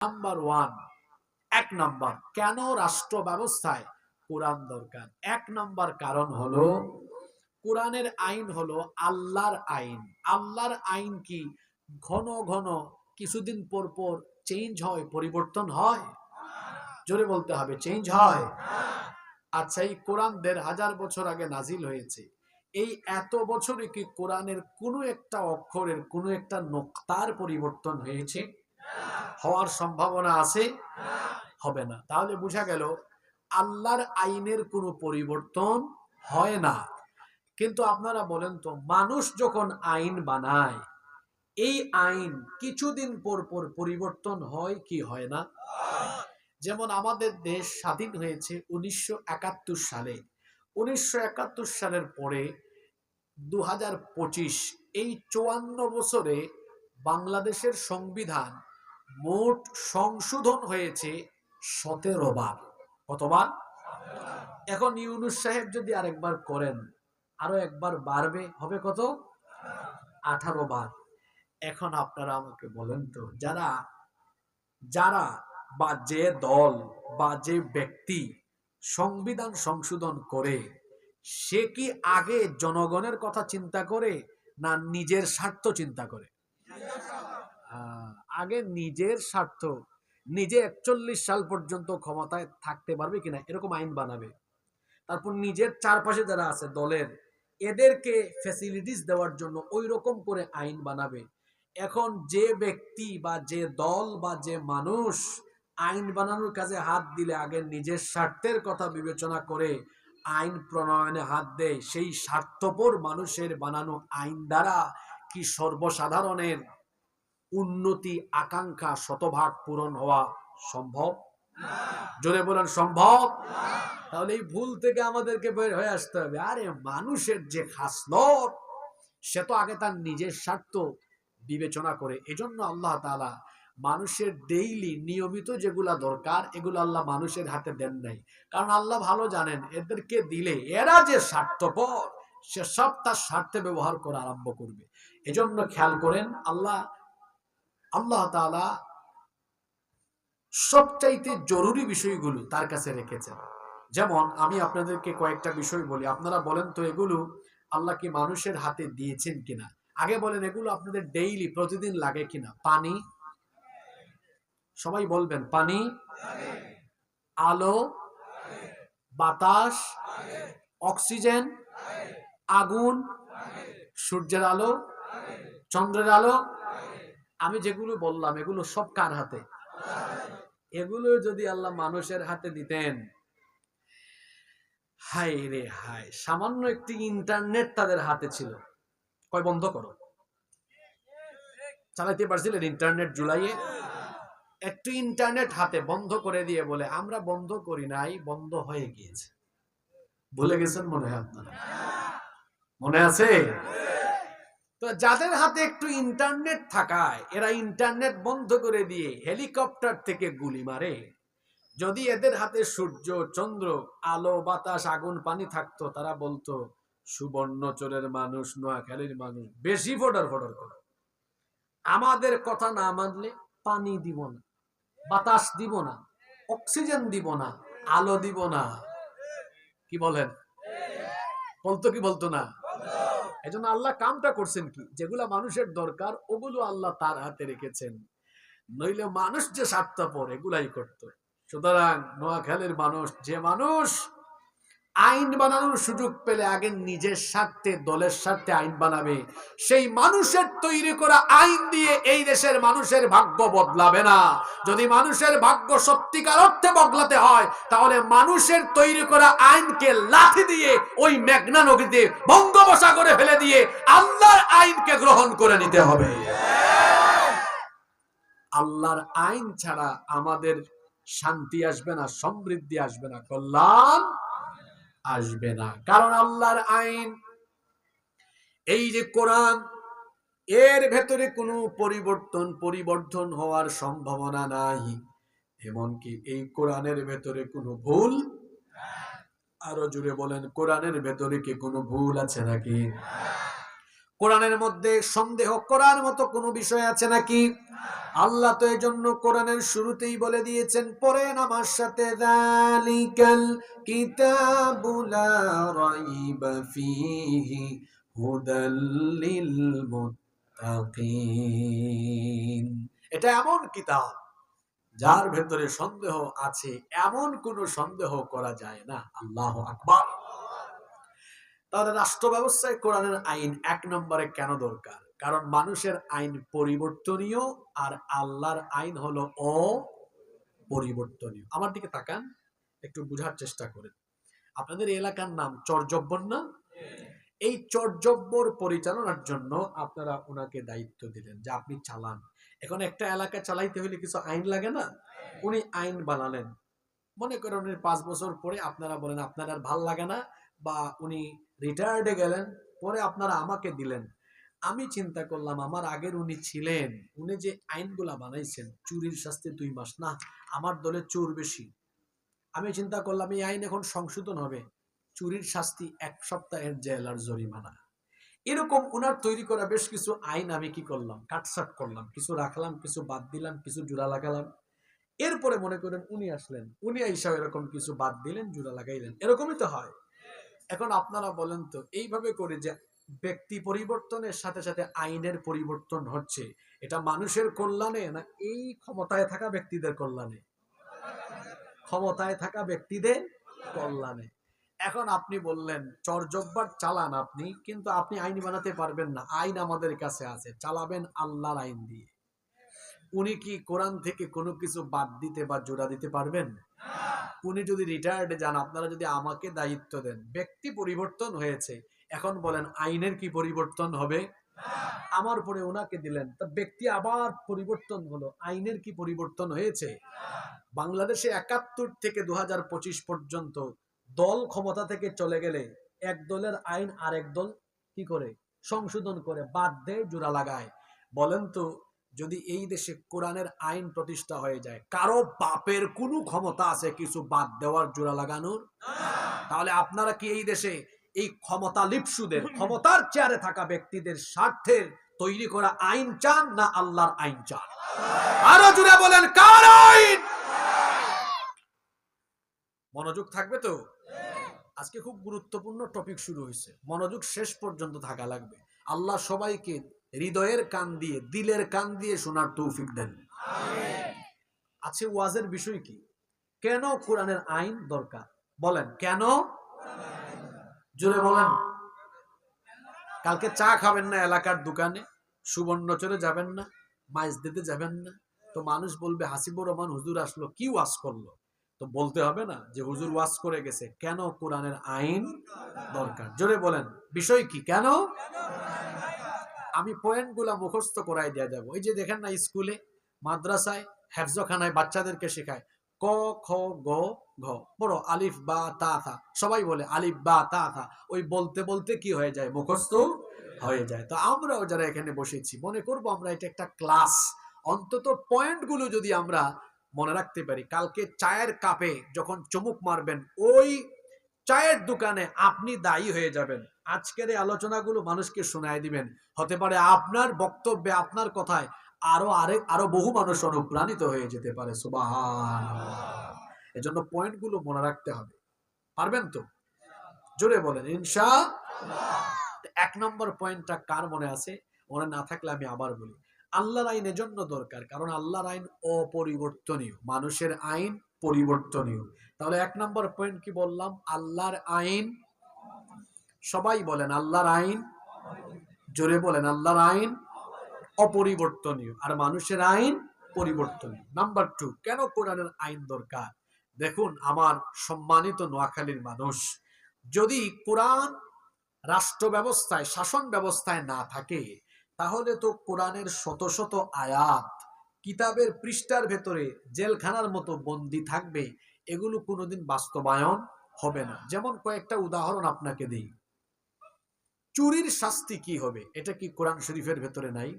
Number one, এক number কেন রাষ্ট্র ব্যবস্থায় কোরআন দরকার। এক নাম্বার কারণ হলো কোরআনের আইন হলো আল্লাহর আইন। আল্লাহর আইন কি ঘন ঘন কিছুদিন পর পর চেঞ্জ হয়, পরিবর্তন হয়? জোরে বলতে হবে, চেঞ্জ হয়। আচ্ছা, এই কোরআন ১৫০০ বছর আগে নাজিল হয়েছে। এই এত বছরে কি কোরআনের কোনো একটা অক্ষরের কোনো একটা নোক্তার পরিবর্তন হয়েছে? হওয়ার সম্ভাবনা আছে? হবে না। তাহলে বোঝা গেল আল্লাহর আইনের কোনো পরিবর্তন হয় না। কিন্তু আপনারা বলেন তো, মানুষ যখন আইন বানায়, এই আইন কিছুদিন পর পর পরিবর্তন হয় কি হয় না? যেমন আমাদের দেশ স্বাধীন হয়েছে ১৯৭১ সালে। ১৯৭১ সালের পরে ২০২৫, এই ৫৪ বছরে বাংলাদেশের সংবিধান মোট সংশোধন হয়েছে ১৭ বার। কতবার? এখন ইউনূস সাহেব যদি আরেকবার করেন, আরো একবার বাড়বে, হবে কত? ১৮ বার। এখন আপনারা আমাকে বলেন তো, যারা যারা বা যে দল বা যে ব্যক্তি সংবিধান সংশোধন করে, সে কি আগে জনগণের কথা চিন্তা করে না নিজের স্বার্থ চিন্তা করে? আগে নিজের স্বার্থ। নিজে ৪১ সাল পর্যন্ত ক্ষমতায় থাকতে পারবে কিনা এরকম আইন বানাবে। তারপর নিজের চারপাশে যারা আছে দলের, এদেরকে ফ্যাসিলিটিস দেওয়ার জন্য ওই রকম করে আইন বানাবে। এখন যে ব্যক্তি বা যে দল বা যে মানুষ আইন বানানোর কাজে হাত দিলে আগে নিজের স্বার্থের কথা বিবেচনা করে আইন প্রণয়নে হাত দেয়, সেই স্বার্থপর মানুষের বানানো আইন দ্বারা কি সর্বসাধারণের উন্নতি আকাঙ্ক্ষা শতভাগ পূরণ হওয়া সম্ভব? জোরে বলেন, সম্ভব? তাহলে এই ভুল থেকে আমাদেরকে বের হয়ে আসতে হবে। আরে মানুষের যে খাসলত, সে তো আগে তার নিজের স্বার্থ বিবেচনা করে। এজন্য আল্লাহ তাআলা মানুষের ডেইলি নিয়মিত যেগুলা দরকার, এগুলো আল্লাহ মানুষের হাতে দেন নাই। কারণ আল্লাহ ভালো জানেন এদেরকে দিলে এরা যে স্বার্থপর, সে সব তার স্বার্থে ব্যবহার করা আরম্ভ করবে। এজন্য খেয়াল করেন, আল্লাহ তাআলা সবচাইতে জরুরি বিষয়গুলো তার কাছে রেখেছেন। যেমন আমি আপনাদেরকে কয়েকটা বিষয় বলি, আপনারা বলেন তো এগুলো আল্লাহ কি মানুষের হাতে দিয়েছেন কিনা। আগে বলেন, এগুলো আপনাদের ডেইলি প্রতিদিন লাগে কিনা? পানি, সবাই বলবেন, পানি, আলো, বাতাস, অক্সিজেন, আগুন, সূর্যের আলো, চন্দ্রের আলো। আমি যেগুলো বললাম এগুলো সব কার হাতে? এগুলো যদি আল্লাহ মানুষের হাতে দিতেন, হায় রে হায়, সামান্য একটি ইন্টারনেট তাদের হাতে ছিল, কয় বন্ধ করো, চালাইতে পারছিলেন ইন্টারনেট জুলাইয়ে? একটু ইন্টারনেট হাতে বন্ধ করে দিয়ে বলে আমরা বন্ধ করি নাই, বন্ধ হয়ে গিয়েছে। ভুলে গেছেন মনে হয় আপনারা? মনে আছে? তো যাদের হাতে একটু ইন্টারনেট থাকায় এরা ইন্টারনেট বন্ধ করে দিয়ে হেলিকপ্টার থেকে গুলি মারে। যদি এদের হাতে সূর্য, চন্দ্র, আলো, বাতাস, আগুন, পানি থাকতো, তারা বলতো সুবর্ণচরের মানুষ, নোয়াখালীর মানুষ বেশি ফোটার ফোটার করে, আমাদের কথা না মানলে পানি দিব না, বাতাস দিব না, অক্সিজেন দিব না, আলো দিব না। কি বলেন? বলতো কি বলতো না? এজন্য আল্লাহ কামটা করছেন কি, যেগুলা মানুষের দরকার ওগুলো আল্লাহ তার হাতে রেখেছেন। নইলে মানুষ যে স্বার্থপর এগুলাই করতো। সুতরাং নোয়াখালীর মানুষ, যে মানুষ আইন বানানোর সুযোগ পেলে আগে নিজের স্বার্থে, দলের স্বার্থে আইন বানাবে, সেই মানুষের তৈরি করা আইন দিয়ে এই দেশের মানুষের ভাগ্য বদলাবে না। যদি মানুষের ভাগ্য সত্যিকার অর্থে বদলাতে হয়, তাহলে মানুষের তৈরি করা আইনকে লাথি দিয়ে ওই মেঘনা নদীতে বঙ্গোপসাগরে ফেলে দিয়ে আল্লাহর আইনকে গ্রহণ করে নিতে হবে। আল্লাহর আইন ছাড়া আমাদের শান্তি আসবে না, সমৃদ্ধি আসবে না, কল্যাণ আসবে না। কারণ আল্লাহর আইন, এই যে কোরআন, এর ভেতরে কোনো পরিবর্তন হওয়ার সম্ভাবনা নাই। এমনকি এই কোরআনের ভেতরে কোনো ভুল, আরো জুড়ে বলেন, কোরআনের ভেতরে কি কোনো ভুল আছে নাকি? কোরআনের মধ্যে সন্দেহ করার মতো কোনো বিষয় আছে নাকি? আল্লাহ তো এজন্য কোরআনের শুরুতেই বলে দিয়েছেন, পড়েন আমার সাথে, যালিকাল কিতাবু লা রাইবা ফীহি হুদাল লিল মুত্তাকিন। এটা এমন কিতাব যার ভেতরে সন্দেহ আছে, এমন কোনো সন্দেহ করা যায় না। আল্লাহু আকবার। তাহলে রাষ্ট্র ব্যবস্থায় কোরআনের আইন 1 নম্বরে কেন দরকার? কারণ মানুষের আইন পরিবর্তনীয় আর আল্লাহর আইন হলো অপরিবর্তনীয়। আমার দিকে তাকান, একটু বুঝার চেষ্টা করেন। আপনাদের এলাকার নাম চরজব্বর না? এই চরজব্বর পরিচালনার জন্য আপনারা ওনাকে দায়িত্ব দিলেন যে আপনি চালান। এখন একটা এলাকা চালাইতে হলে কিছু আইন লাগে না? উনি আইন বানালেন। মনে করেন উনি 5 বছর পরে আপনারা বলেন আপনার আর ভাল লাগে না, বা উনি রিটায়ার্ডে গেলেন, পরে আপনারা আমাকে দিলেন। আমি চিন্তা করলাম আমার আগের উনি ছিলেন, উনি যে আইনগুলা বানাইছেন, চুরির শাস্তি 2 মাস, না আমার দলে চোর বেশি। আমি চিন্তা করলাম এই আইন এখন সংশোধন হবে, চুরির শাস্তি 1 সপ্তাহের জেল আর জরিমানা। এরকম উনার তৈরি করা বেশ কিছু আইন আমি কি করলাম, কাটছাট করলাম, কিছু রাখলাম, কিছু বাদ দিলাম, কিছু জোড়া লাগালাম। এরপরে মনে করেন উনি আসলেন, উনি আইসা এরকম কিছু বাদ দিলেন, জোড়া লাগাইলেন। এরকমই তো হয়। এখন আপনারা বলেন তো, এইভাবে করে যে ব্যক্তি পরিবর্তনের সাথে সাথে আইনের পরিবর্তন হচ্ছে, এটা মানুষের কল্যাণে না এই ক্ষমতায় থাকা ব্যক্তিদের কল্যাণে? ক্ষমতায় থাকা ব্যক্তিদের কল্যাণে। এখন আপনি বললেন চরজব্বার চালান আপনি, কিন্তু আপনি আইন বানাতে পারবেন না। আইন আমাদের কাছে আছে, চালাবেন আল্লাহর আইন দিয়ে। উনি কি কোরআন থেকে কোনো কিছু বাদ দিতে বা জোড়া দিতে পারবেন? উনি যদি রিটায়ার্ডে যান, আপনারা যদি আমাকে দায়িত্ব দেন, ব্যক্তি পরিবর্তন হয়েছে, এখন বলেন আইনের কি পরিবর্তন হবে? আমার পরে ওনাকে দিলেন, তা ব্যক্তি আবার পরিবর্তন হলো, আইনের কি পরিবর্তন হয়েছে? বাংলাদেশে 71 থেকে 2025 পর্যন্ত দল ক্ষমতা থেকে চলে গেলে এক দলের আইন আরেক দল কি করে সংশোধন করে, বাদ দেয়, জোড়া লাগায়। বলেন তো, যদি এই দেশে কোরআনের আইন প্রতিষ্ঠা হয়ে যায়, কারো বাপের কোনো ক্ষমতা আছে কিছু বাদ দেওয়ার, জোড়া লাগানোর? তাহলে আপনারা কি এই দেশে এই ক্ষমতা লিপ্সুদের, ক্ষমতার চেয়ারে থাকা ব্যক্তিদের স্বার্থের তৈরি করা আইন চান, না আল্লাহর আইন চান? আরো জোরে বলেন, কার আইন? মনোযোগ থাকবে তো? আজকে খুব গুরুত্বপূর্ণ টপিক শুরু হয়েছে, মনোযোগ শেষ পর্যন্ত থাকা লাগবে। আল্লাহ সবাইকে হৃদয়ের কান দিয়ে, দিলের কান দিয়ে শোনার তৌফিক দেন। আছে ওয়াজের বিষয় কি? কেন কোরআনের আইন দরকার? বলেন কেন? জোরে বলেন। কালকে চা খাবেন না এলাকার দোকানে, সুবর্ণচরে যাবেন না, মাইজ দিতে যাবেন না, তো মানুষ বলবে হাসিবুর রহমান হুজুর আসলো, কি ওয়াজ করলো? তো বলতে হবে না যে হুজুর ওয়াজ করে গেছে। কেন কোরআনের আইন দরকার? জোরে বলেন, বিষয় কি, কেন? আমি পয়েন্টগুলা মুখস্থ করাই দেয়া যাবো। এই যে দেখেন না, স্কুলে, মাদ্রাসায়, হেফজখানায় বাচ্চাদেরকে শেখায় ক খ গ ঘ, বড় আলিফ বা তা থা, সবাই বলে আলিফ বা তা থা, ওই বলতে বলতে কি হয়ে যায়, মুখস্থ হয়ে যায়। তো আমরাও যারা এখানে বসেছি মনে করবো আমরা এটা একটা ক্লাস, অন্তত পয়েন্টগুলো যদি আমরা মনে রাখতে পারি, কালকে চায়ের কাপে যখন চুমুক মারবেন, ওই চায়ের দোকানে আপনি দায়ী হয়ে যাবেন। আজকের এই আলোচনাগুলো মানুষকে শোনায় দিবেন, হতে পারে আপনার বক্তব্যে, আপনার কথায় আরো বহু মানুষ অনুপ্রাণিত হয়ে যেতে পারে। সুবহানাল্লাহ। এজন্য পয়েন্টগুলো মনে রাখতে হবে। পারবেন তো? জোরে বলেন ইনশাআল্লাহ। 1 নম্বর পয়েন্টটা কার মনে আছে? মনে না থাকলে আমি আবার বলি। আল্লাহর আইন এজন্য দরকার কারণ আল্লাহর আইন অপরিবর্তনীয়, মানুষের আইন পরিবর্তনীয়। তাহলে 1 নম্বর পয়েন্ট কি বললাম? আল্লাহর আইন। সবাই বলেন আল্লাহর আইন। জোরে বলেন আল্লাহর আইন অপরিবর্তনীয় আর মানুষের আইন পরিবর্তনীয়। নাম্বার 2, কেন কোরআনের আইন দরকার? দেখুন আমার সম্মানিত নোয়াখালীর মানুষ, যদি কোরআন রাষ্ট্র ব্যবস্থায়, শাসন ব্যবস্থায় না থাকে, তাহলে তো কোরআনের শত শত আয়াত কিতাবের পৃষ্ঠার ভেতরে জেলখানার মতো বন্দী থাকবে, এগুলো কোনোদিন বাস্তবায়ন হবে না। যেমন কয়েকটা উদাহরণ আপনাকে দিই। চুরির শাস্তি কি হবে, এটা কি কোরআন শরীফের ভেতরে নাই?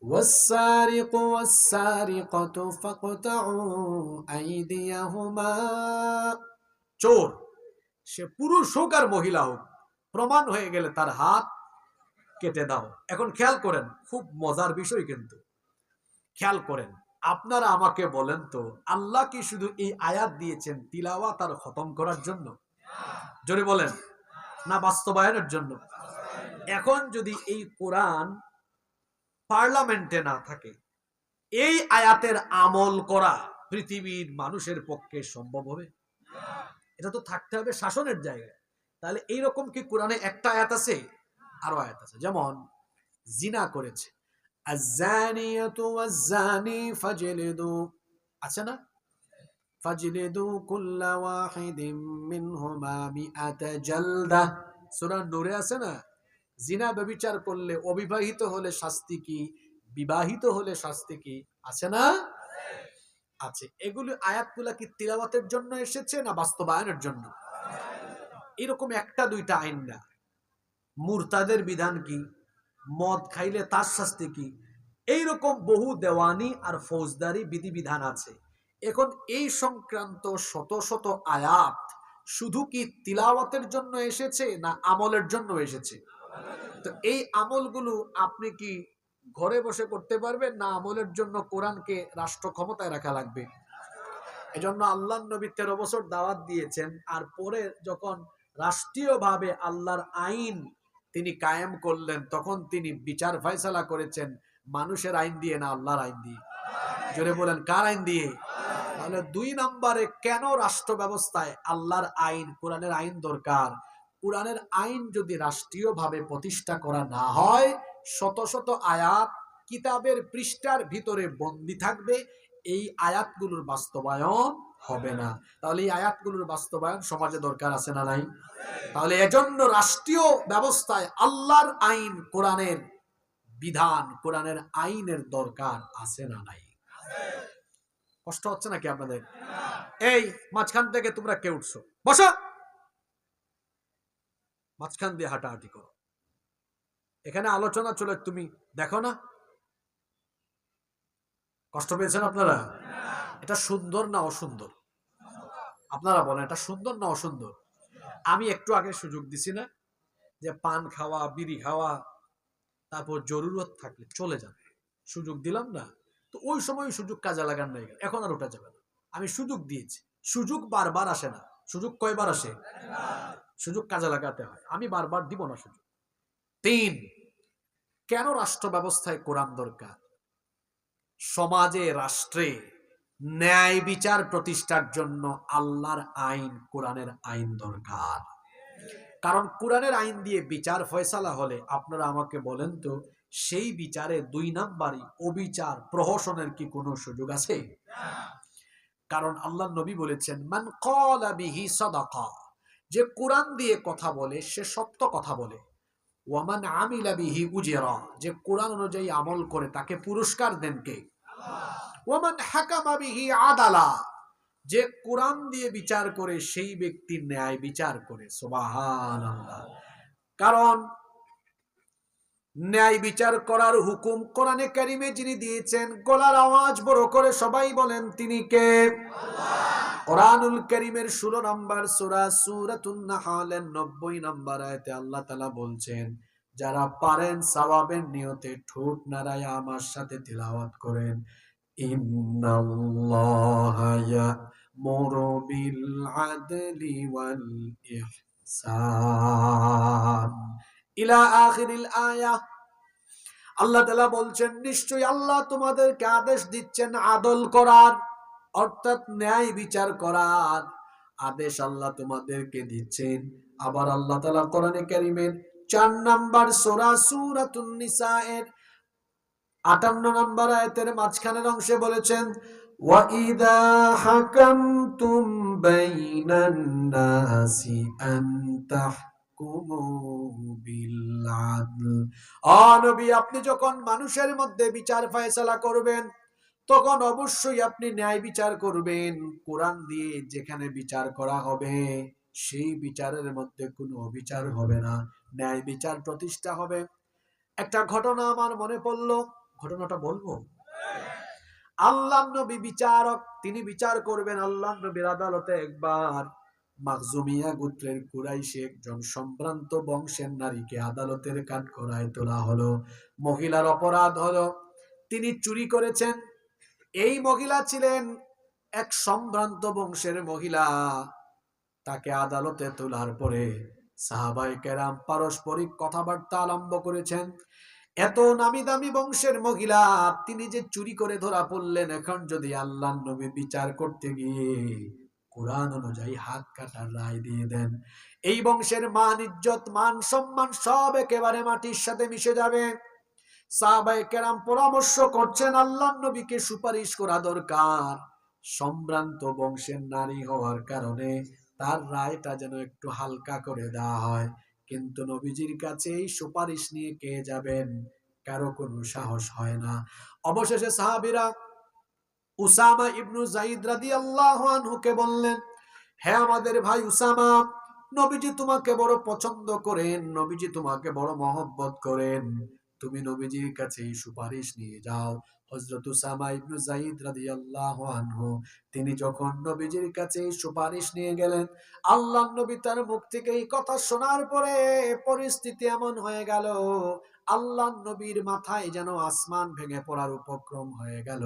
والسارق والسارقة فاقطعوا أيديهما। চোর, সে পুরুষ হোক আর মহিলা হোক, প্রমাণ হয়ে গেলে তার হাত কেটে দাও। এখন খেয়াল করেন, খুব মজার বিষয় কিন্তু, খেয়াল করেন, আপনারা আমাকে বলেন তো, আল্লাহ কি শুধু এই আয়াত দিয়েছেন তিলাওয়াত আর খতম করার জন্য? জোরে বলেন, না বাস্তবায়নের জন্য? এখন যদি এই কোরআন পার্লামেন্টে না থাকে, এই আয়াতের আমল করা পৃথিবীর মানুষের পক্ষে সম্ভব হবে? এটা তো থাকতে হবে শাসনের জায়গায়। তাহলে এইরকম কি কোরআনে একটা আয়াত আছে? আরো আয়াত আছে। যেমন জিনা করেছে, আয-যানিয়াতু ওয়াজ-যানি ফাজলিদু, আছে না? ফাজলিদু কুল্লা ওয়াহিদিম মিনহুমা মিআতা জালদা, সূরা নূরে আছে না? জিনা ব্যভিচার করলে, অবিবাহিত হলে শাস্তি কি, বিবাহিত হলে শাস্তি কি, আছে না? আছে। এগুলো আয়াতগুলা কি তিলাওয়াতের জন্য এসেছে না বাস্তবায়নের জন্য? এরকম একটা দুইটা আইন না। মুরতাদের বিধান কি, মদ খাইলে তার শাস্তি কি, এইরকম বহু দেওয়ানি আর ফৌজদারি বিধিবিধান আছে। এখন এই সংক্রান্ত শত শত আয়াত শুধু কি তিলাওয়াতের জন্য এসেছে না আমলের জন্য এসেছে? তো এই আমলগুলো আপনি কি ঘরে বসে করতে পারবেন, না আমলের জন্য কোরআনকে রাষ্ট্র ক্ষমতায় রাখা লাগবে? এজন্য আল্লাহর নবী 13 বছর দাওয়াত দিয়েছেন, আর পরে যখন রাষ্ট্রীয়ভাবে আল্লাহর আইন তিনি কায়েম করলেন, তখন তিনি বিচার ফয়সালা করেছেন মানুষের আইন দিয়ে না আল্লাহর আইন দিয়ে? জোরে বলেন, কার আইন দিয়ে? তাহলে 2 নম্বরে কেন রাষ্ট্র ব্যবস্থায় আল্লাহর আইন, কোরআনের আইন দরকার? কোরআনের আইন যদি রাষ্ট্রীয়ভাবে প্রতিষ্ঠা করা না হয়, শত শত আয়াত কিতাবের পৃষ্ঠার ভিতরে বন্দী থাকবে, এই আয়াতগুলোর বাস্তবায়ন হবে না। তাহলে এই আয়াতগুলোর বাস্তবায়ন সমাজে দরকার আছে না নাই? তাহলে এজন্য রাষ্ট্রীয় ব্যবস্থায় আল্লাহর আইন, কোরআনের বিধান, কোরআনের আইনের দরকার আছে না নাই? কষ্ট হচ্ছে নাকি আপনাদের? এই মাঝখান থেকে তোমরা কে উঠছো? বসো, মাঝখান দিয়ে হাঁটাহাঁটি করো। এখানে আলোচনা চলে, তুমি দেখো না? কষ্ট পেয়েছেন আপনারা? এটা সুন্দর না অসুন্দর? আপনারা বলেন, এটা সুন্দর না অসুন্দর? আমি একটু আগে সুযোগ দিছি না যে পান খাওয়া, বিড়ি খাওয়া, তারপর জরুরত থাকলে চলে যাবে, সুযোগ দিলাম না? তো ওই সময় সুযোগ কাজে লাগান নাই, এখন আর ওটা যাবে না। আমি সুযোগ দিয়েছি। সুযোগ বারবার আসে না। সুযোগ কয়বার আসে? সুযোগ কাজে লাগাতে হয়। আমি বারবার দিব না সুযোগ। 3, কেন রাষ্ট্র ব্যবস্থায় কোরআন দরকার? সমাজে, রাষ্ট্রে ন্যায় বিচার প্রতিষ্ঠার জন্য আল্লাহর আইন, কোরআনের আইন দরকার। কারণ কোরআনের আইন দিয়ে বিচার ফয়সালা হলে, আপনারা আমাকে বলেন তো, সেই বিচারে 2 নাম্বারই অবিচার, প্রহসনের কি কোনো সুযোগ আছে? কারণ আল্লাহর নবী বলেছেন, মান ক্বালা বিহি সাদাকা, যে কোরআন দিয়ে কথা বলে সে সত্য কথা বলে। ওয়া মান আমিলা বিহি উজরা, যে কোরআন অনুযায়ী আমল করে তাকে পুরস্কার দেন কে? ওয়া মান হাকামা বিহি আদালা, যে কোরআন দিয়ে বিচার করে সেই ব্যক্তি ন্যায় বিচার করে। সুবহানাল্লাহ। কারণ ন্যায় বিচার করার হুকুম কোরআনে কারিমে যিনি দিয়েছেন, গলার আওয়াজ বড় করে সবাই বলেন, তিনি কে? কোরআনুল কারীমের 16 নম্বর সূরা সূরাতুন নাহলের 90 নম্বর আয়াতে আল্লাহ তাআলা বলছেন, যারা পারেন সওয়াবের নিয়তে ঠোঁট নাড়ায় আমার সাথে তিলাওয়াত করেন, ইন্নাল্লাহা ইয়া'মুরু বিল আদলি ওয়াল ইহসান ইলা আখিরিল আয়াহ। আল্লাহ তাআলা বলছেন, নিশ্চয়ই আল্লাহ তোমাদেরকে আদেশ দিচ্ছেন আদল করার, অর্থাৎ ন্যায় বিচার করার আদেশ আল্লাহ তোমাদেরকে দিচ্ছেন। আবার আল্লাহ তাআলা কোরআনে কারীমের 4 নম্বর সূরা সূরাতুন নিসা এর 58 নম্বর আয়াতের মাঝখানের অংশে বলেছেন, ওয়া ইযা হাকামতুম বাইনান নাসি আন তাহকুমু বিল আদল। ও নবী, আপনি যখন মানুষের মধ্যে বিচার ফয়সালা করবেন, তখন অবশ্যই আপনি ন্যায় বিচার করবেন। কোরআন দিয়ে যেখানে বিচার করা হবে, সেই বিচারের মধ্যে কোনো অবিচার হবে না, ন্যায় বিচার প্রতিষ্ঠা হবে। একটা ঘটনা আমার মনে পড়লো, ঘটনাটা বলবো। আল্লাহর নবী বিচারক, তিনি বিচার করবেন। আল্লাহর নবীর আদালতে একবার মাখজুমিয়া গোত্রের কুরাইশে একজন সম্ভ্রান্ত বংশের নারীকে আদালতের কাঠগড়ায় তোলা হলো। মহিলার অপরাধ হলো তিনি চুরি করেছেন। এই মহিলা ছিলেন এক সম্ভ্রান্ত বংশের মহিলা। তাকে আদালতে তোলার পরে সাহাবায়ে কেরাম পারস্পরিক কথাবার্তা আরম্ভ করেছেন। এত নামি দামি বংশের মহিলা, তিনি যে চুরি করে ধরা পড়লেন, এখন যদি আল্লাহর নবী বিচার করতে গিয়ে কোরআন অনুযায়ী হাত কাটার রায় দিয়ে দেন, এই বংশের মান ইজ্জত মান সম্মান সব একেবারে মাটির সাথে মিশে যাবে। সাহাবায়ে কেরাম পরামর্শ করছেন আল্লাহর নবীকে সুপারিশ করা দরকার। সম্ভ্রান্ত বংশের নারী হওয়ার কারণে তার রায়টা যেন একটু হালকা করে দেওয়া হয়। কিন্তু নবীজির কাছে এই সুপারিশ নিয়ে কে যাবেন? কারো কোনো সাহস হয় না। অবশেষে সাহাবীরা উসামা ইবনু যায়েদ রাদিয়াল্লাহু আনহুকে বললেন, হে আমাদের ভাই উসামা, নবীজি তোমাকে বড় পছন্দ করেন, নবীজি তোমাকে বড় মহব্বত করেন, তুমি নবীজির কাছে সুপারিশ নিয়ে যাও। হযরত উসামা ইবনু যায়েদ রাদিয়াল্লাহু আনহু তিনি যখন নবীজির কাছে সুপারিশ নিয়ে গেলেন, আল্লাহর নবী তার মুখ থেকে এই কথা শোনার পরে পরিস্থিতি এমন হয়ে গেল, আল্লাহর নবীর মাথায় যেন আসমান ভেঙে পড়ার উপক্রম হয়ে গেল।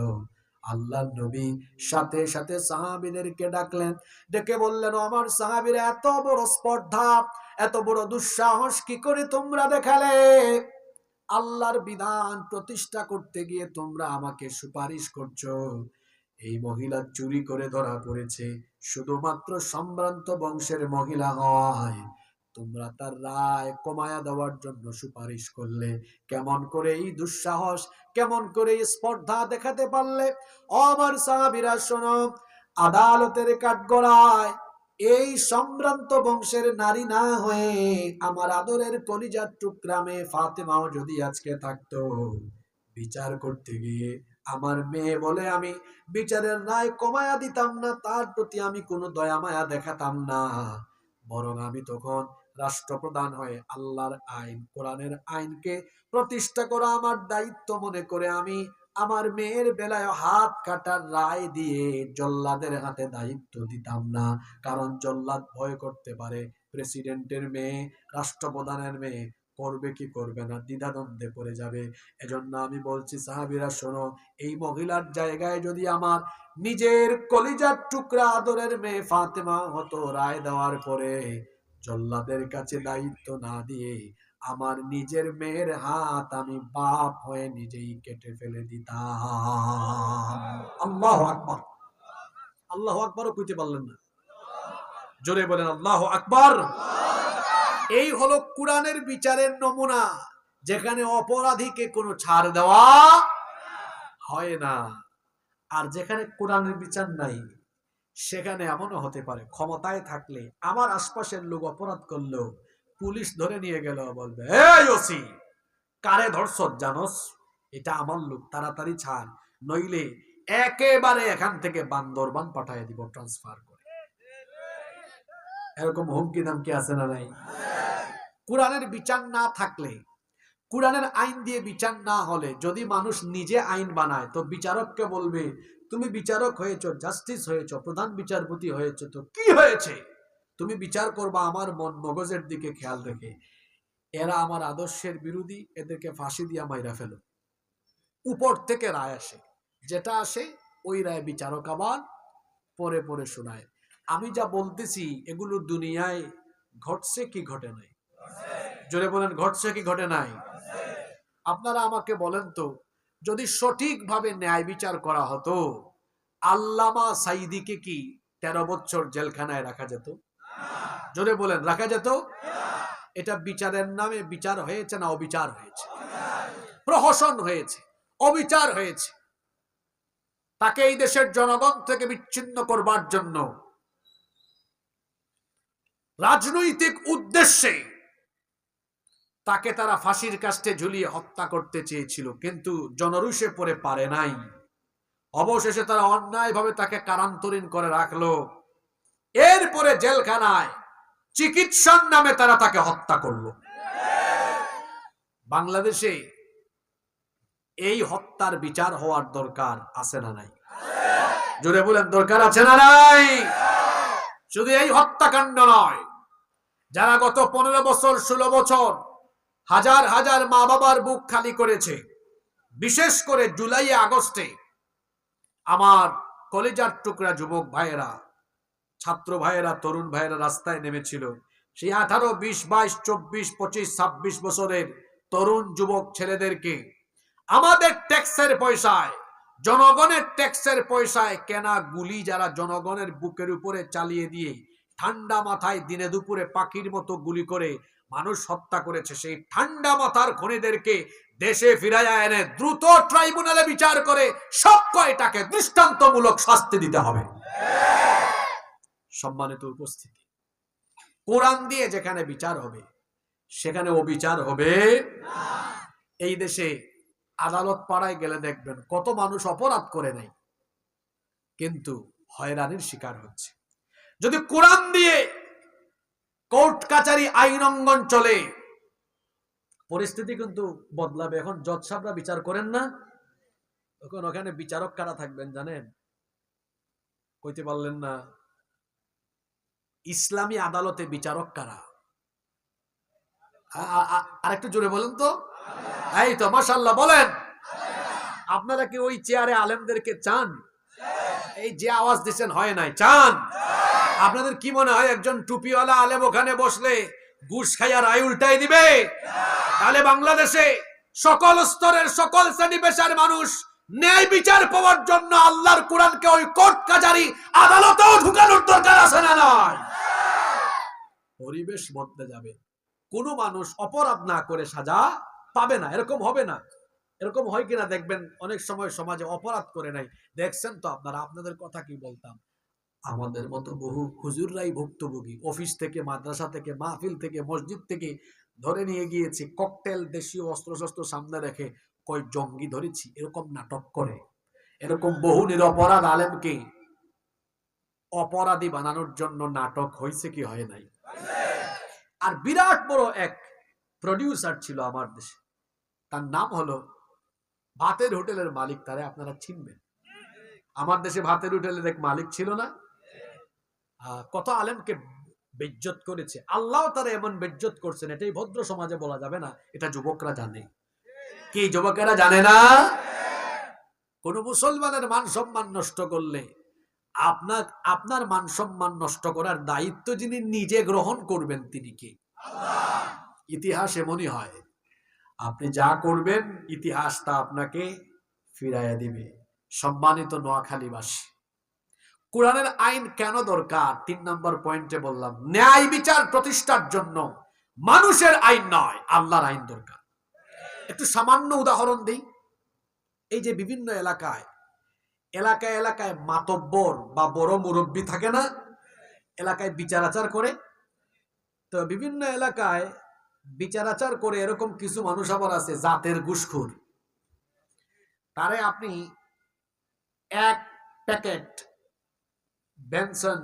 আল্লাহর নবী সাথে সাথে সাহাবীদেরকে ডাকলেন, ডেকে বললেন, আমার সাহাবীরা, এত বড় স্পর্ধা, এত বড় দুঃসাহস কি করে তোমরা দেখালে? আল্লাহর বিধান প্রতিষ্ঠা করতে গিয়ে তোমরা আমাকে সুপারিশ করছো। এই মহিলা চুরি করে ধরা পড়েছে, শুধুমাত্র সম্ভ্রান্ত বংশের মহিলা হয়, তোমরা তার রায় কমায়া দেওয়ার জন্য সুপারিশ করলে। কেমন করে এই দুঃসাহস, কেমন করে এই স্পর্ধা দেখাতে পারলে? ও আমার সাহাবীরা শোনো, আদালতের কাঠগড়ায় এই সম্ভ্রান্ত বংশের নারী না হয়ে আমার আদরের কলিজার টুকরা মেয়ে ফাতেমাও যদি আজকে থাকতো, বিচার করতে গিয়ে আমার মেয়ে বলে আমি বিচারের রায় কমায়া দিতাম না, তার প্রতি আমি কোনো দয়া মায়া দেখাতাম না, বরং আমি তখন রাষ্ট্রপ্রধান হয়ে আল্লাহর আইন, কোরআনের আইনকে প্রতিষ্ঠা করা আমার দায়িত্ব মনে করে আমি আমার মেয়ের বেলায় হাত কাটার রায় দিয়ে জল্লাদের হাতে দায়িত্ব দিতাম না। কারণ জল্লাদ ভয় করতে পারে প্রেসিডেন্টের মেয়ে, রাষ্ট্রপ্রধানের মেয়ে, করবে কি করবে না দ্বিধাদ্বন্দ্বে পড়ে যাবে। এজন্য আমি বলছি সাহাবীরা শোনো, এই মহিলার জায়গায় যদি আমার নিজের কলিজার টুকরা আদরের মেয়ে ফাতেমা হতো, রায় দেওয়ার পরে জল্লাদের কাছে দায়িত্ব না দিয়ে আমার নিজের মেয়ের হাত আমি বাপ হয়ে নিজেই কেটে ফেলে দিতাম। আল্লাহু আকবার। আল্লাহু আকবারও কইতে পারলেন না, জোরে বলেন আল্লাহু আকবার। এই হলো কোরআনের বিচারের নমুনা, যেখানে অপরাধীকে কোনো ছাড় দেওয়া হয় না। আর যেখানে কোরআনের বিচার নাই, সেখানে এমনও হতে পারে ক্ষমতায় থাকলে আমার আশপাশের লোক অপরাধ করলো, পুলিশ ধরে নিয়ে গেল, বলবে, এই ওসি কারে ধরছ জানোস, এটা আমার লোক, তাড়াতাড়ি ছাড়, নইলে একেবারে এখান থেকে বান্দরবান পাঠিয়ে দিব ট্রান্সফার করে। এরকম হুমকি দামকি আছে না নাই? কোরআনের বিচার না থাকলে, কোরআনের আইন দিয়ে বিচার না হলে, যদি মানুষ নিজে আইন বানায়, তো বিচারককে বলবে, তুমি বিচারক হয়েছো, জাস্টিস হয়েছো, প্রধান বিচারপতি হয়েছো, তো কি হয়েছে, তুমি বিচার করবা আমার মন মগজের দিকে খেয়াল রেখে। এরা আমার আদর্শের বিরোধী, এদেরকে ফাঁসি দিয়া মাইরা ফেলো। উপর থেকে রায় আসে, যেটা আসে ওই রায় বিচারক আবার পরে পরে শোনায়। আমি যা বলতেছি এগুলো দুনিয়ায় ঘটছে কি ঘটে নাই? জোরে বলেন, ঘটছে কি ঘটে নাই? আপনারা আমাকে বলেন তো, যদি সঠিকভাবে ন্যায় বিচার করা হতো, আল্লামা সাইদিকে কি 13 বছর জেলখানায় রাখা যেত? জোরে বলেন, রাখা যেত? এটা বিচারের নামে বিচার হয়েছে না অবিচার হয়েছে? প্রহসন হয়েছে, অবিচার হয়েছে। তাকে এই দেশের জনগণ থেকে বিচ্ছিন্ন করবার জন্য রাজনৈতিক উদ্দেশ্যে তাকে তারা ফাঁসির কাস্টে ঝুলিয়ে হত্যা করতে চেয়েছিল, কিন্তু জনরুষে পড়ে পারে নাই। অবশেষে তারা অন্যায়ভাবে তাকে কারান্তরীণ করে রাখলো। এরপরে জেলখানায় চিকিৎসার নামে তারা তাকে হত্যা করলো। বাংলাদেশে এই হত্যার বিচার হওয়ার দরকার আছে না নাই? জোরে বলেন, দরকার আছে না নাই? শুধু এই হত্যাকাণ্ড নয়, যারা গত 15 বছর 16 বছর হাজার হাজার মা বাবার বুক খালি করেছে, বিশেষ করে জুলাই আগস্টে আমার কলেজার টুকরা যুবক ভাইয়েরা, ছাত্র ভাইয়েরা, তরুণ ভাইয়েরা রাস্তায় নেমেছিল। সেই 18, 20, 22, 24, 25, 26 বছরের তরুণ যুবক ছেলেদেরকে আমাদের ট্যাক্সের পয়সায়, জনগণের ট্যাক্সের পয়সায় কেনা গুলি যারা জনগণের বুকের উপরে চালিয়ে দিয়ে ঠান্ডা মাথায় দিনে দুপুরে পাখির মতো গুলি করে মানুষ হত্যা করেছে, সেই ঠান্ডা মাথার খুনিদেরকে দেশে ফিরাইয়া এনে দ্রুত ট্রাইব্যুনালে বিচার করে সব কয়টাকে দৃষ্টান্তমূলক শাস্তি দিতে হবে। সম্মানিত উপস্থিতি, কোরআন দিয়ে যেখানে বিচার হবে সেখানে অবিচার হবে না। এই দেশে আদালত পাড়ায় গেলে দেখবেন কত মানুষ অপরাধ করে নাই, কিন্তু হয়রানির শিকার হচ্ছে। যদি কোরআন দিয়ে কোর্ট কাচারি আইন অঙ্গন চলে, পরিস্থিতি কিন্তু বদলাবে। এখন জজ সাহেবরা বিচার করেন না, তখন ওখানে বিচারক কারা থাকবেন জানেন? কইতে পারলেন না? ইসলামী আদালতে বিচারক কারা? আরেকটু জোরে বলেন তো। এই তো মাশাআল্লাহ বলেন। আপনারা কি ওই চেয়ারে আলেমদেরকে চান? এই যে আওয়াজ দিচ্ছেন হয় নাই, চান? আপনাদের কি মনে হয় একজন টুপিওয়ালা আলেম ওখানে বসলে ঘুষ খাইয়া রায় উল্টাই দিবে? তাহলে বাংলাদেশে সকল স্তরের সকল শ্রেণী পেশার মানুষ ন্যায় বিচার পাওয়ার জন্য আল্লাহর কোরআনকে ওই কোর্ট কাচারি আদালতেও ঢুকানোর দরকার আছে না নাই? পরিবেশ বদলে যাবে। কোনো মানুষ অপরাধ না করে সাজা পাবে না, এরকম হবে না। এরকম হয় কিনা দেখবেন, অনেক সময় সমাজে অপরাধ করে নাই, দেখছেন তো আপনারা। আপনাদের কথা কি বলতাম, আমাদের মতো বহু হুজুররাই ভুক্তভোগী। অফিস থেকে, মাদ্রাসা থেকে, মাহফিল থেকে, মসজিদ থেকে ধরে নিয়ে গিয়েছে ককটেল, দেশীয় অস্ত্রশস্ত্র সামনে রেখে কয় জঙ্গি ধরেছি, এরকম নাটক করে। এরকম বহু নিরপরাধ আলেমকে অপরাধী বানানোর জন্য নাটক হয়েছে কি হয় নাই? আর বিরাট বড় এক প্রডিউসার ছিল আমার দেশে, তার নাম হলো ভাতের হোটেলের মালিক। তারে আপনারা চিনবেন। আমার দেশে ভাতের হোটেলের এক মালিক ছিল না? কত আলেমকে বেজ্জত করেছে। আল্লাহ তারা এমন বেজ্জত করছেন, এটাই ভদ্র সমাজে বলা যাবে না, এটা যুবকরা জানে। কি যুবকেরা জানে না? কোন মুসলমানের মান সম্মান নষ্ট করলে আপনার মান সম্মান নষ্ট করার দায়িত্ব যিনি নিজে গ্রহণ করবেন তিনি কে? আল্লাহ। ইতিহাস এমনই হয়, আপনি যা করবেন ইতিহাস তা আপনাকে ফিরাইয়া দিবে। সম্মানিত নোয়াখালীবাসী, কোরআনের আইন কেন দরকার? 3 নম্বর পয়েন্টে বললাম, ন্যায় বিচার প্রতিষ্ঠার জন্য মানুষের আইন নয়, আল্লাহর আইন দরকার। একটু সামান্য উদাহরণ দেই। এই যে বিভিন্ন এলাকায় এলাকায় এলাকায় মাতব্বর বা বড় মুরব্বী থাকে না, এলাকায় বিচার আচার করে। তো বিভিন্ন এলাকায় বিচার আচার করে এরকম কিছু মানুষ আবার আছে জাতের ঘুষখোর। তারে আপনি এক প্যাকেট বেনসন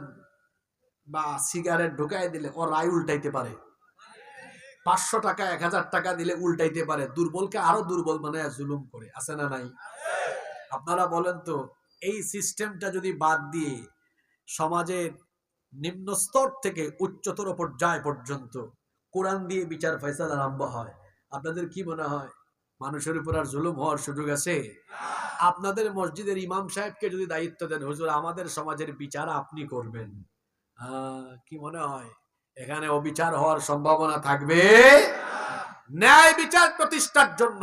বা সিগারেট ঢুকাই দিলে ও রায় উল্টাইতে পারে। 500 টাকা 1000 টাকা দিলে উল্টাইতে পারে। দুর্বলকে আরো দুর্বল বানায় জুলুম করে, আছে না নাই? আপনারা বলেন তো, এই সিস্টেমটা যদি বাদ দিয়ে সমাজের নিম্ন স্তর থেকে উচ্চতর পর্যায় পর্যন্ত কোরআন দিয়ে বিচার ফয়সালা আরম্ভ হয়, আপনাদের কি মনে হয় মানুষের উপর আর জুলুম হওয়ার সুযোগ আছে? আপনাদের মসজিদের ইমাম সাহেবকে যদি দায়িত্ব দেন, হুজুর আমাদের সমাজের বিচার আপনি করবেন, কি মনে হয় এখানে অবিচার হওয়ার সম্ভাবনা থাকবে? ন্যায় বিচার প্রতিষ্ঠার জন্য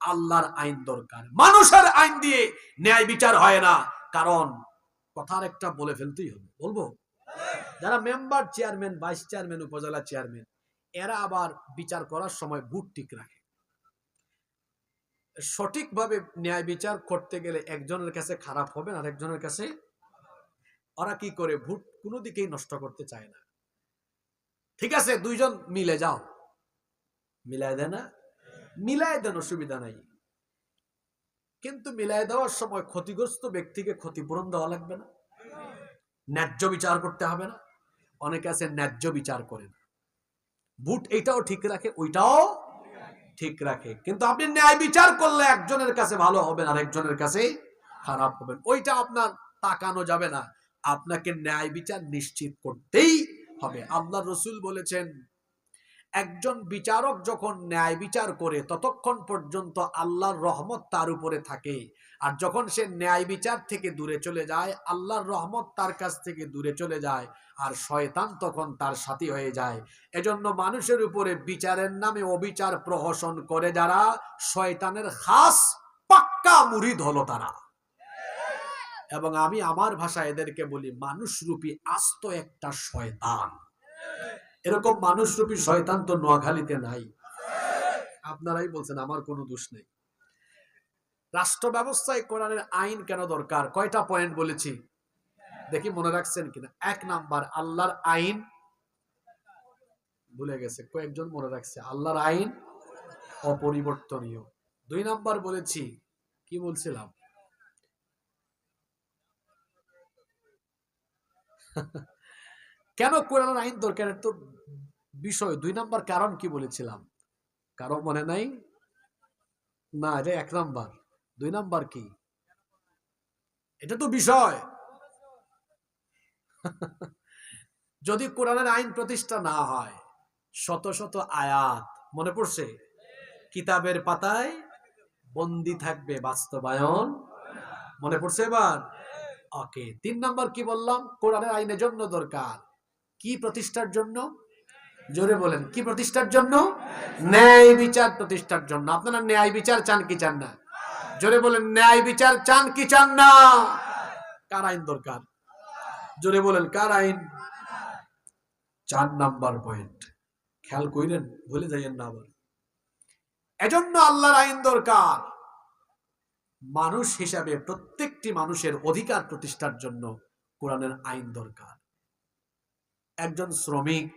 আল্লাহর আইন দরকার। মানুষের আইন দিয়ে ন্যায় বিচার হয় না। কারণ কথার একটা বলে ফেলতেই হবে, বলবো, যারা মেম্বার, চেয়ারম্যান, ভাইস চেয়ারম্যান, উপজেলা চেয়ারম্যান, এরা আবার বিচার করার সময় ভোট ঠিক রাখে। সঠিকভাবে ন্যায় বিচার করতে গেলে একজনের কাছে খারাপ হবে আর একজনের কাছে, ওরা কি করে ভোট কোনো দিকেই নষ্ট করতে চায় না। ঠিক আছে, দুইজন মিলে যাও, মিলাই দেয় না? মিলাই দেন, অসুবিধা নাই, কিন্তু মিলাই দেওয়ার সময় ক্ষতিগ্রস্ত ব্যক্তিকে ক্ষতিপূরণ দেওয়া লাগবে না? ন্যায্য বিচার করতে হবে না? অনেকে আছে ন্যায্য বিচার করে না, ভোট এইটাও ঠিক রাখে ওইটাও ঠিক রাখে, কিন্তু আপনি ন্যায় বিচার করলে একজনের কাছে ভালো হবেন আর একজনের কাছে খারাপ হবেন, ওইটা আপনার তাকানো যাবে না। আপনাকে ন্যায় বিচার নিশ্চিত করতেই হবে। আল্লাহ রসুল বলেছেন, একজন বিচারক যখন ন্যায় বিচার করে ততক্ষণ পর্যন্ত আল্লাহর রহমত তার উপরে থাকে, আর যখন সে ন্যায় বিচার থেকে দূরে চলে যায় আল্লাহর রহমত তার কাছ থেকে দূরে চলে যায়, আর শয়তান তখন তার সাথী হয়ে যায়। এজন্য মানুষের উপরে বিচারের নামে অবিচার প্রহসন করে যারা, শয়তানের খাস পাক্কা মুরিদ হলো তারা। এবং আমি আমার ভাষায় এদেরকে বলি মানুষরূপী আস্ত একটা শয়তান। এরকম মানুষরূপী শয়তান তো নোয়াখালীতে নাই, আপনারাই বলছেন, আমার কোনো দোষ নেই। রাষ্ট্র ব্যবস্থায় কোরআনের আইন কেন দরকার? কয়টা পয়েন্ট বলেছি দেখি মনে রাখছেন কিনা। 1 নাম্বার, আল্লাহর আইন, ভুলে গেছে কয়েকজন, মনে রাখছে, আল্লাহর আইন অপরিবর্তনীয়। 2 নাম্বার বলেছি, কি বলছিলাম, কেন কোরআনের আইন দরকার তো বিষয়। 2 নাম্বার কারণ কি বলেছিলাম, কারো মনে নাই? না, এটা 1 নাম্বার। 2 নাম্বার কি? এটা তো বিষয়। যদি কোরআনের আইন প্রতিষ্ঠা না হয়, শত শত আয়াত মনে পড়ছে কিতাবের পাতায় বন্দি থাকবে, বাস্তবায়ন মনে পড়ছে এবার? ওকে। 3 নাম্বার কি বললাম? কোরআনের আইনের জন্য দরকার কি প্রতিষ্ঠার জন্য? জোরে বলেন, কি প্রতিষ্ঠার জন্য? ন্যায় বিচার প্রতিষ্ঠার জন্য। আপনারা ন্যায় বিচার চান কি চান না? জোরে বলেন, ন্যায় বিচার চান কি চান না? কার আইন দরকার? জোরে বলেন, কার আইন? 4 নাম্বার পয়েন্ট, খেয়াল কইলেন, ভুলে যাইয়েন না আবার। এজন্য আল্লাহর আইন দরকার। মানুষ হিসাবে প্রত্যেকটি মানুষের অধিকার প্রতিষ্ঠার জন্য কোরআনের আইন দরকার। একজন শ্রমিক,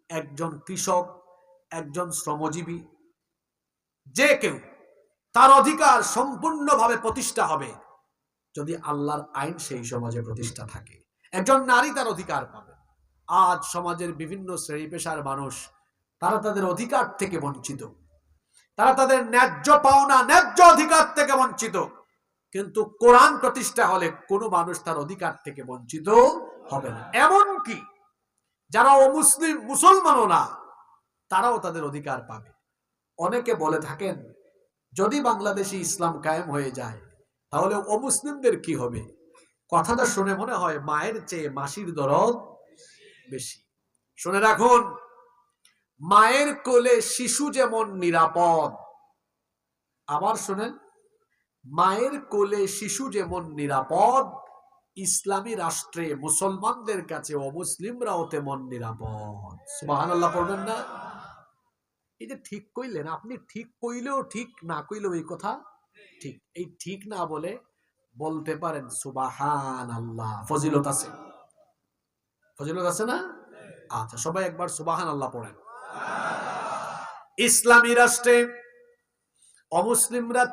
একজন কৃষক, একজন শ্রমজীবী, যে কেউ, তার অধিকার সম্পূর্ণভাবে প্রতিষ্ঠা হবে যদি আল্লাহর আইন সেই সমাজে প্রতিষ্ঠা থাকে। একজন নারী তার অধিকার পাবে। আজ সমাজের বিভিন্ন শ্রেণী পেশার মানুষ, তারা তাদের অধিকার থেকে বঞ্চিত, তারা তাদের ন্যায্য পাওনা, ন্যায্য অধিকার থেকে বঞ্চিত। কিন্তু কোরআন প্রতিষ্ঠা হলে কোনো মানুষ তার অধিকার থেকে বঞ্চিত হবে না। এমনকি যারা অমুসলিম, মুসলমানও না, তারাও তাদের অধিকার পাবে। অনেকে বলে থাকেন, যদি বাংলাদেশে ইসলাম কায়েম হয়ে যায় তাহলে অমুসলিমদের কি হবে? কথাটা শুনে মনে হয় মায়ের চেয়ে মাসির দরদ বেশি। শুনে রাখুন, মায়ের কোলে শিশু যেমন নিরাপদ, আবার শুনেন, মায়ের কোলে শিশু যেমন নিরাপদ, ইসলামী রাষ্ট্রে মুসলমানদের কাছে অমুসলিমরাও তেমন নিরাপদ। সুবহানাল্লাহ পড়বেন না? এই যে ঠিক কইলেন, আপনি ঠিক কইলেও ঠিক, না কইলেও এই কথা ঠিক। এই ঠিক না বলে বলতে পারেন সুবহানাল্লাহ, ফজিলত আছে, ফজিলত আছে না? আচ্ছা, সবাই একবার সুবহানাল্লাহ পড়েন। ইসলামী রাষ্ট্রে অমুসলিমরা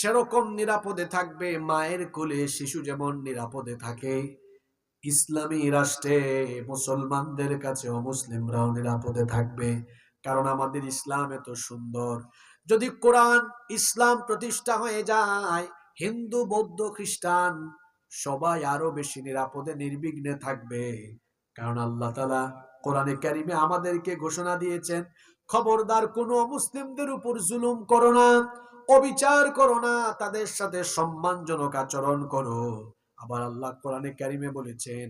সেরকম নিরাপদে থাকবে, মায়ের কোলে শিশু যেমন নিরাপদে থাকে, ইসলামী রাষ্ট্রে মুসলমানদের কাছে অমুসলিমরাও নিরাপদে থাকবে। কারণ আমাদের ইসলাম এত সুন্দর। যদি কোরআন ইসলাম প্রতিষ্ঠা হয়ে যায়, হিন্দু, বৌদ্ধ, খ্রিস্টান সবাই আরো বেশি নিরাপদে নির্বিঘ্নে থাকবে। কারণ আল্লাহ তাআলা কোরআনে কারিমে আমাদেরকে ঘোষণা দিয়েছেন, খবরদার কোনো মুসলিমদের উপর জুলুম করো না, অবিচার করো না, তাদের সাথে সম্মানজনক আচরণ করো। আবার আল্লাহ কোরআনে কারিমে বলেছেন,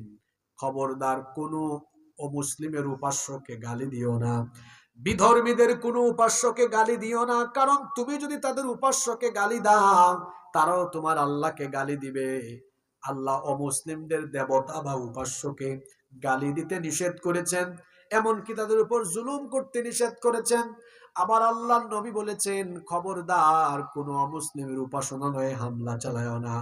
খবরদার কোনো অমুসলিমের উপাস্যকে গালি দিও না, বিধর্মীদের কোনো উপাস্যকে গালি দিও না। কারণ তুমি যদি তাদের উপাস্যকে গালি দাও, তারাও তোমার আল্লাহকে গালি দিবে। আল্লাহ অমুসলিমদের দেবতা বা উপাস্যকে গালি দিতে নিষেধ করেছেন, এমনকি তাদের উপর জুলুম করতে নিষেধ করেছেন। আবার আল্লাহর নবী বলেছেন, খবরদার কোনো অমুসলিমের উপাসনালয়ে হামলা চালায় না।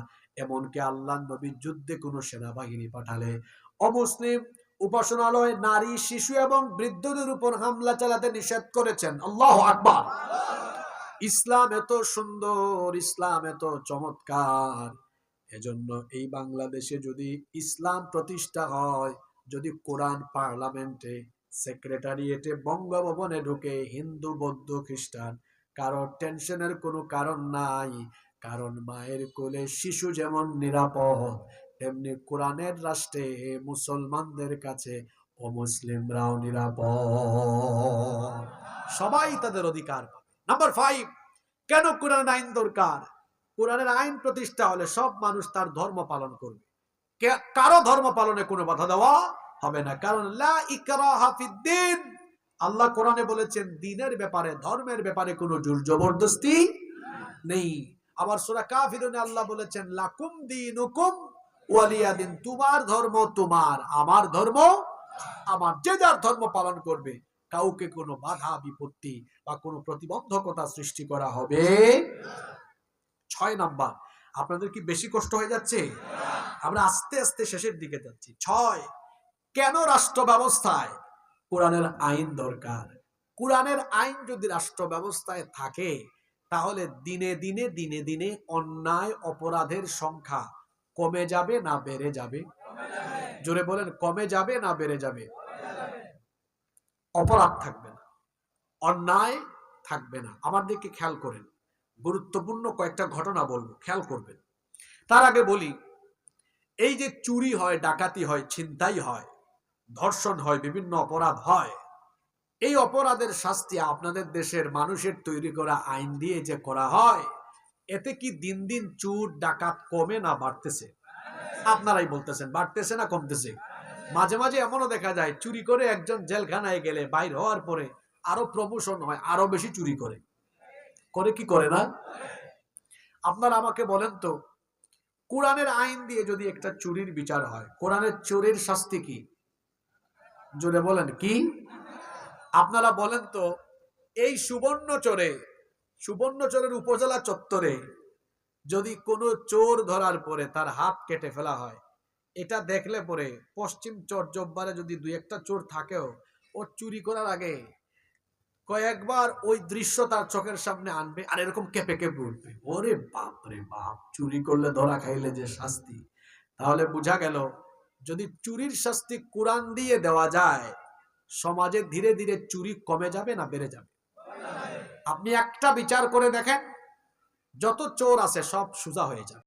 এমনকি আল্লাহর নবী যুদ্ধে কোনো সেনাবাহিনী পাঠালে অমুসলিম উপাসনালয়, নারী, শিশু এবং বৃদ্ধদের উপর হামলা চালাতে নিষেধ করেছেন। আল্লাহু আকবার। ইসলাম এত সুন্দর, ইসলাম এত চমৎকার। এজন্য এই বাংলাদেশে যদি ইসলাম প্রতিষ্ঠা হয়, যদি কোরআন পার্লামেন্টে, সেক্রেটারিয়েটে, বঙ্গভবনে ঢুকে, হিন্দু, বৌদ্ধ, খ্রিস্টান কারো টেনশনের কোনো কারণ নাই। কারণ মায়ের কোলে শিশু যেমন নিরাপদ, এমনি কোরআনের রাষ্ট্রে মুসলমানদের কাছে অমুসলিমরাও নিরাপদ, সবাই তাদের অধিকার পাবে। নাম্বার 5, কেন কোরআনের আইন দরকার? কোরআনের আইন প্রতিষ্ঠা হলে সব মানুষ তার ধর্ম পালন করবে, কারো ধর্ম পালনে কোনো বাধা দেওয়া হবে না, কারণ লা ইকরাহা ফিদ্দিন, আল্লাহ কোরআনে বলেছেন দ্বীনের ব্যাপারে, ধর্মের ব্যাপারে কোনো জোর জবরদস্তি নেই। আবার সূরা কাফিরুনে আল্লাহ বলেছেন লাকুম দীনুকুম ওয়ালিয়া দিন, তোমার ধর্ম তোমার, আমার ধর্ম আমার, যে যার ধর্ম পালন করবে, কাউকে কোনো বাধা বিপত্তি বা কোনো প্রতিবন্ধকতা সৃষ্টি করা হবে। 6 নাম্বার, আপনাদের কি বেশি কষ্ট হয়ে যাচ্ছে? আমরা আস্তে আস্তে শেষের দিকে যাচ্ছি। 6, কেন রাষ্ট্র ব্যবস্থায় কোরআনের আইন দরকার? কোরআনের আইন যদি রাষ্ট্র ব্যবস্থায় থাকে তাহলে দিনে দিনে দিনে দিনে অন্যায় অপরাধের সংখ্যা কমে যাবে না বেড়ে যাবে? জোরে বলেন, কমে যাবে না বেড়ে যাবে? অপরাধ থাকবে না, অন্যায় থাকবে না। আমার দিকে খেয়াল করেন, গুরুত্বপূর্ণ কয়েকটা ঘটনা বলবো, খেয়াল করবেন। তার আগে বলি, এই যে চুরি হয়, ডাকাতি হয়, ছিনতাই হয়, ধর্ষণ হয়, বিভিন্ন অপরাধ হয়, এই অপরাধের শাস্তি আপনাদের দেশের মানুষের তৈরি করা আইন দিয়ে যে করা হয়, এতে কি দিন দিন চুর ডাকাত কমে না বাড়তেছে? আপনারাই বলতেছেন, বাড়তেছে না কমতেছে? মাঝে মাঝে এমনও দেখা যায় চুরি করে একজন জেলখানায় গেলে বাইর হওয়ার পরে আরো প্রমোশন হয়, আরো বেশি চুরি করে। করে কি করে না? আপনারা আমাকে বলেন তো, কোরআনের আইন দিয়ে যদি একটা চুরির বিচার হয়, কোরআনের চোরের শাস্তি কি? জোরে বলেন কি? আপনারা বলেন তো, এই সুবর্ণচরের উপজেলা চত্বরে যদি কোনো চোর ধরার পরে তার হাত কেটে ফেলা হয়, এটা দেখলে পরে পশ্চিম চর জব্বারে যদি 2-1টা চোর থাকেও, ও চুরি করার আগে কয়েকবার ওই দৃশ্য তার চোখের সামনে আনবে আর এরকম কেঁপে কেঁপে উঠবে, ওরে বাপ রে বাপ, চুরি করলে ধরা খাইলে যে শাস্তি। তাহলে বোঝা গেল, যদি চুরির শাস্তি কোরআন দিয়ে দেওয়া যায়, সমাজে ধীরে ধীরে চুরি কমে যাবে না বেড়ে যাবে? আপনি একটা বিচার করে দেখেন, যত চোর আছে সব সোজা হয়ে যাবে।